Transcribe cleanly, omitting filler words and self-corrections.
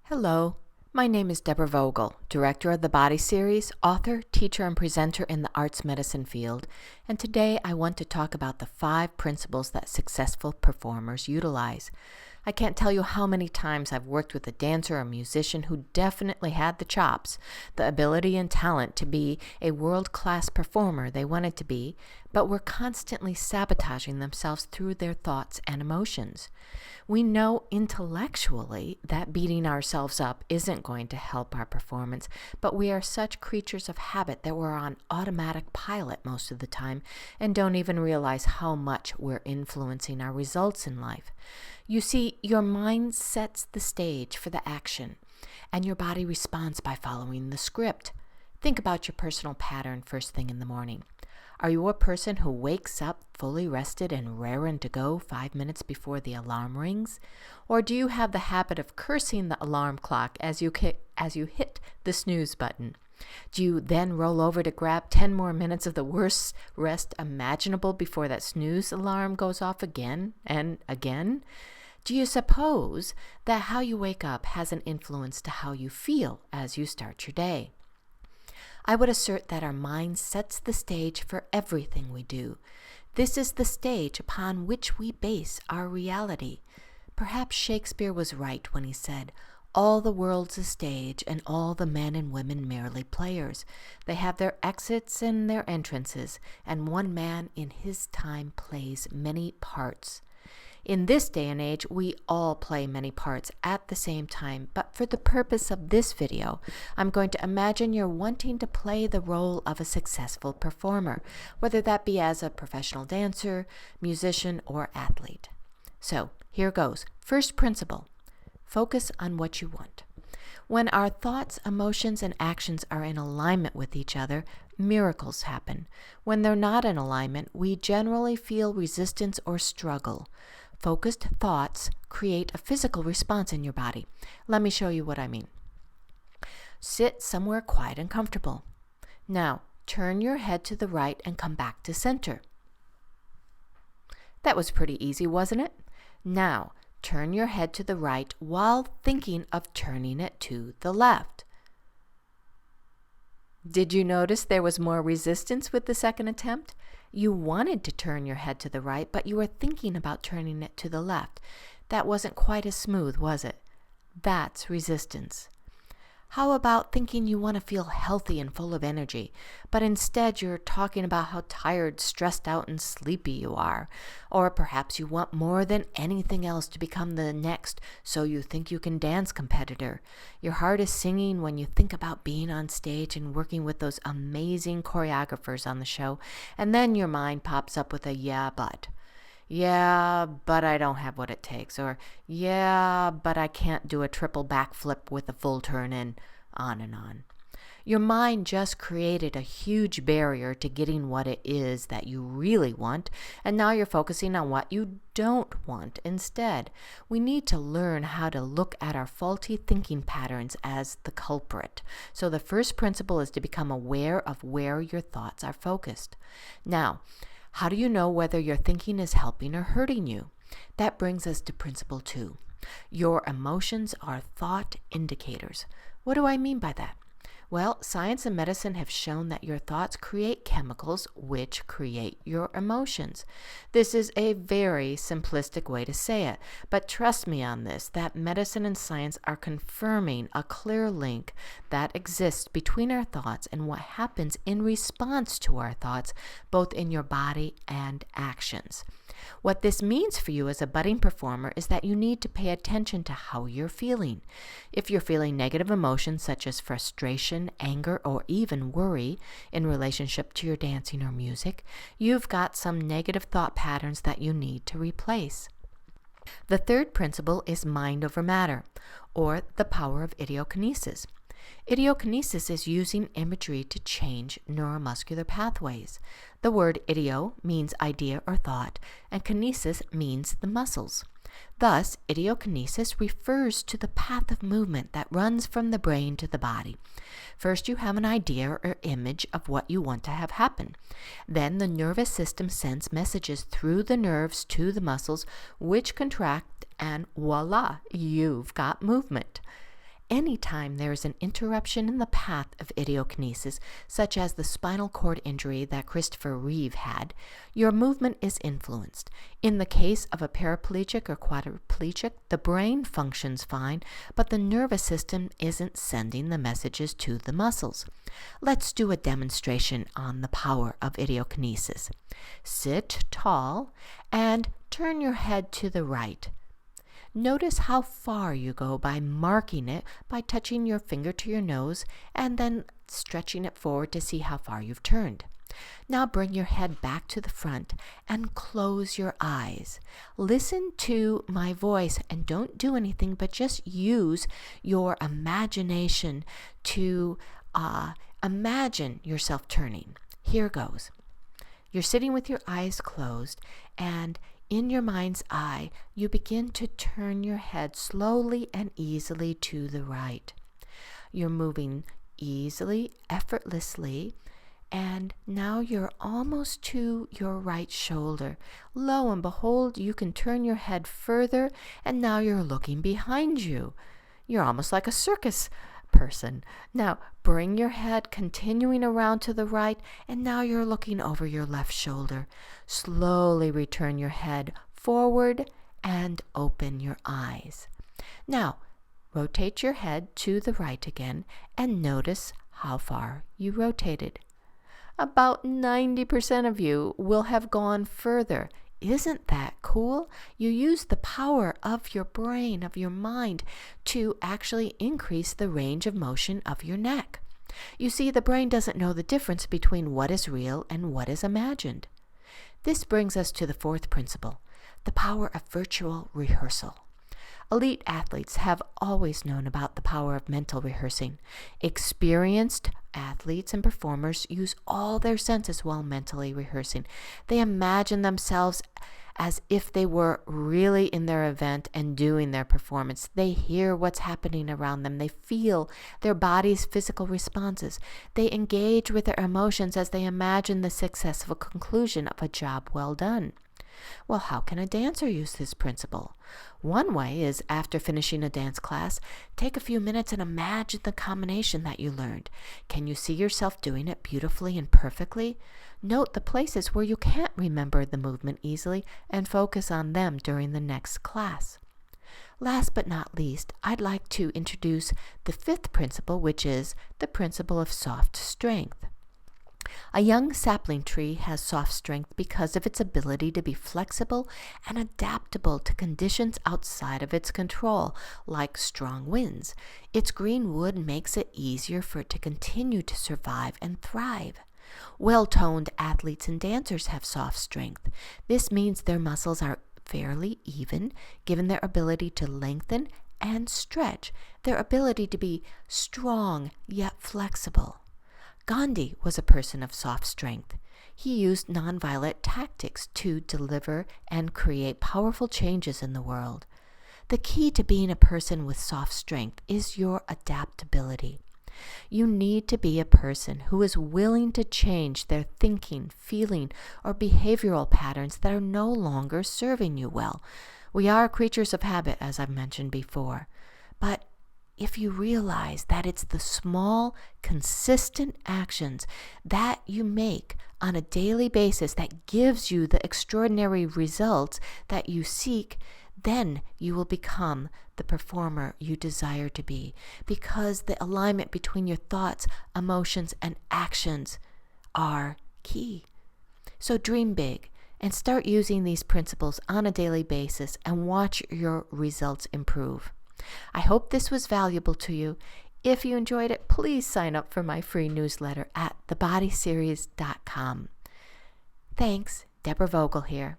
Hello, my name is Deborah Vogel, Director of the Body Series, author, teacher, and presenter in the arts medicine field, and today I want to talk about the 5 principles that successful performers utilize. I can't tell you how many times I've worked with a dancer or musician who definitely had the chops, the ability and talent to be a world-class performer they wanted to be, but were constantly sabotaging themselves through their thoughts and emotions. We know intellectually that beating ourselves up isn't going to help our performance, but we are such creatures of habit that we're on automatic pilot most of the time and don't even realize how much we're influencing our results in life. You see, your mind sets the stage for the action, and your body responds by following the script. Think about your personal pattern first thing in the morning. Are you a person who wakes up fully rested and raring to go 5 minutes before the alarm rings? Or do you have the habit of cursing the alarm clock as you hit the snooze button? Do you then roll over to grab 10 more minutes of the worst rest imaginable before that snooze alarm goes off again and again? Do you suppose that how you wake up has an influence to how you feel as you start your day? I would assert that our mind sets the stage for everything we do. This is the stage upon which we base our reality. Perhaps Shakespeare was right when he said, "All the world's a stage, and all the men and women merely players. They have their exits and their entrances, and one man in his time plays many parts." In this day and age, we all play many parts at the same time, but for the purpose of this video, I'm going to imagine you're wanting to play the role of a successful performer, whether that be as a professional dancer, musician, or athlete. So, here goes. First principle, focus on what you want. When our thoughts, emotions, and actions are in alignment with each other, miracles happen. When they're not in alignment, we generally feel resistance or struggle. Focused thoughts create a physical response in your body. Let me show you what I mean. Sit somewhere quiet and comfortable. Now, turn your head to the right and come back to center. That was pretty easy, wasn't it? Now, turn your head to the right while thinking of turning it to the left. Did you notice there was more resistance with the second attempt? You wanted to turn your head to the right, but you were thinking about turning it to the left. That wasn't quite as smooth, was it? That's resistance. How about thinking you want to feel healthy and full of energy, but instead you're talking about how tired, stressed out, and sleepy you are? Or perhaps you want more than anything else to become the next So You Think You Can Dance competitor. Your heart is singing when you think about being on stage and working with those amazing choreographers on the show, and then your mind pops up with a "yeah, but." "Yeah, but I don't have what it takes," or "yeah, but I can't do a triple backflip with a full turn," and on and on. Your mind just created a huge barrier to getting what it is that you really want, and now you're focusing on what you don't want instead. We need to learn how to look at our faulty thinking patterns as the culprit. So the first principle is to become aware of where your thoughts are focused. Now, how do you know whether your thinking is helping or hurting you? That brings us to principle 2. Your emotions are thought indicators. What do I mean by that? Well, science and medicine have shown that your thoughts create chemicals which create your emotions. This is a very simplistic way to say it, but trust me on this, that medicine and science are confirming a clear link that exists between our thoughts and what happens in response to our thoughts, both in your body and actions. What this means for you as a budding performer is that you need to pay attention to how you're feeling. If you're feeling negative emotions such as frustration, anger, or even worry in relationship to your dancing or music, you've got some negative thought patterns that you need to replace. The third principle is mind over matter, or the power of idiokinesis. Idiokinesis is using imagery to change neuromuscular pathways. The word idio means idea or thought, and kinesis means the muscles. Thus, idiokinesis refers to the path of movement that runs from the brain to the body. First, you have an idea or image of what you want to have happen. Then the nervous system sends messages through the nerves to the muscles, which contract, and voila, you've got movement. Anytime there is an interruption in the path of idiokinesis, such as the spinal cord injury that Christopher Reeve had, your movement is influenced. In the case of a paraplegic or quadriplegic, the brain functions fine, but the nervous system isn't sending the messages to the muscles. Let's do a demonstration on the power of idiokinesis. Sit tall and turn your head to the right. Notice how far you go by marking it by touching your finger to your nose and then stretching it forward to see how far you've turned. Now bring your head back to the front and close your eyes. Listen to my voice and don't do anything but just use your imagination to imagine yourself turning. Here goes. You're sitting with your eyes closed, and in your mind's eye, you begin to turn your head slowly and easily to the right. You're moving easily, effortlessly, and now you're almost to your right shoulder. Lo and behold, you can turn your head further, and now you're looking behind you. You're almost like a circus person. Now, bring your head continuing around to the right, and now you're looking over your left shoulder. Slowly return your head forward and open your eyes. Now, rotate your head to the right again and notice how far you rotated. About 90% of you will have gone further. Isn't that cool? You use the power of your brain, of your mind, to actually increase the range of motion of your neck. You see, the brain doesn't know the difference between what is real and what is imagined. This brings us to the fourth principle, the power of virtual rehearsal. Elite athletes have always known about the power of mental rehearsing. Experienced athletes and performers use all their senses while mentally rehearsing. They imagine themselves as if they were really in their event and doing their performance. They hear what's happening around them. They feel their body's physical responses. They engage with their emotions as they imagine the successful conclusion of a job well done. Well, how can a dancer use this principle? One way is, after finishing a dance class, take a few minutes and imagine the combination that you learned. Can you see yourself doing it beautifully and perfectly? Note the places where you can't remember the movement easily and focus on them during the next class. Last but not least, I'd like to introduce the fifth principle, which is the principle of soft strength. A young sapling tree has soft strength because of its ability to be flexible and adaptable to conditions outside of its control, like strong winds. Its green wood makes it easier for it to continue to survive and thrive. Well-toned athletes and dancers have soft strength. This means their muscles are fairly even, given their ability to lengthen and stretch, their ability to be strong yet flexible. Gandhi was a person of soft strength. He used nonviolent tactics to deliver and create powerful changes in the world. The key to being a person with soft strength is your adaptability. You need to be a person who is willing to change their thinking, feeling, or behavioral patterns that are no longer serving you well. We are creatures of habit, as I've mentioned before. But if you realize that it's the small, consistent actions that you make on a daily basis that gives you the extraordinary results that you seek, then you will become the performer you desire to be, because the alignment between your thoughts, emotions, and actions are key. So dream big and start using these principles on a daily basis and watch your results improve. I hope this was valuable to you. If you enjoyed it, please sign up for my free newsletter at thebodyseries.com. Thanks, Deborah Vogel here.